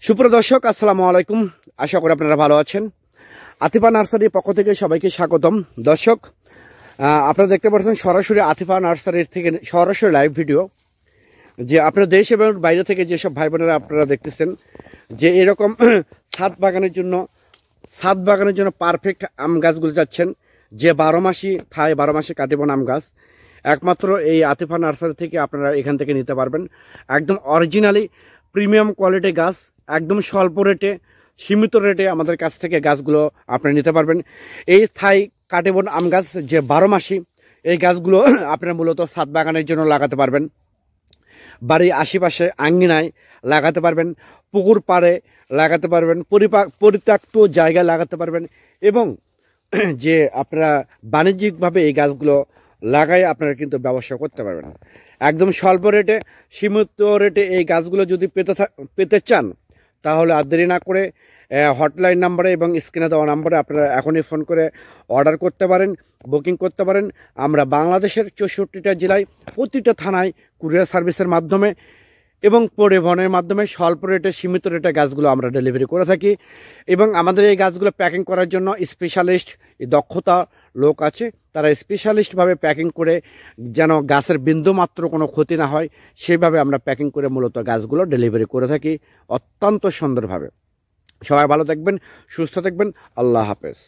সুপ্রিয় দর্শক, আসসালামু আলাইকুম। আশা করি আপনারা ভালো আছেন। আতিফা নার্সারির পক্ষ থেকে সবাইকে স্বাগতম। দর্শক, আপনারা দেখতে পাচ্ছেন সরাসরি আতিফা নার্সারির থেকে সরাসরি লাইভ ভিডিও, যে আপনারা দেশ এবং বাইরে থেকে যেসব ভাই বোনেরা আপনারা দেখতেছেন যে এরকম ছাদ বাগানের জন্য পারফেক্ট আম গাছগুলো চাচ্ছেন, যে 12 মাসই খায়, 12 মাসে কাটিবন আম গাছ একমাত্র এই আতিফা নার্সারি থেকে আপনারা এখান থেকে নিতে পারবেন। একদম অরিজিনালি প্রিমিয়াম কোয়ালিটি গাছ, একদম স্বল্প রেটে, সীমিত রেটে আমাদের কাছ থেকে গাছগুলো আপনারা নিতে পারবেন। এই থাই কাটিবন আম গাছ যে 12 মাসি, এই গাছগুলো আপনারা মূলত ছাদ বাগানের জন্য লাগাতে পারবেন, বাড়ির আশেপাশে আঙ্গিনায় লাগাতে পারবেন, পুকুর পাড়ে লাগাতে পারবেন, পরিত্যক্ত জায়গায় লাগাতে পারবেন, এবং যে আপনারা বাণিজ্যিকভাবে এই গাছগুলো লাগাই আপনারা কিন্তু ব্যবসা করতে পারবেন একদম স্বল্প রেটে, সীমিত রেটে। এই গাছগুলো যদি পেতে চান তাহলে আর দেরি না করে হটলাইন নাম্বারে এবং স্ক্রিনে দেওয়া নাম্বারে আপনারা এখনই ফোন করে অর্ডার করতে পারেন, বুকিং করতে পারেন। আমরা বাংলাদেশের 64টা জেলায় প্রতিটা থানায় কুরিয়ার সার্ভিসের মাধ্যমে এবং পরিবহনের মাধ্যমে স্বল্প রেটে, সীমিত রেটে গাছগুলো আমরা ডেলিভারি করে থাকি। এবং আমাদের এই গাছগুলো প্যাকিং করার জন্য স্পেশালিস্ট দক্ষতা লোক আছে, তারা স্পেশালিস্টভাবে প্যাকিং করে যেন গাছের বিন্দুমাত্র কোনো ক্ষতি না হয় সেইভাবে আমরা প্যাকিং করে মূলত গাছগুলো ডেলিভারি করে থাকি অত্যন্ত সুন্দরভাবে। সবাই ভালো থাকবেন, সুস্থ থাকবেন। আল্লাহ হাফেজ।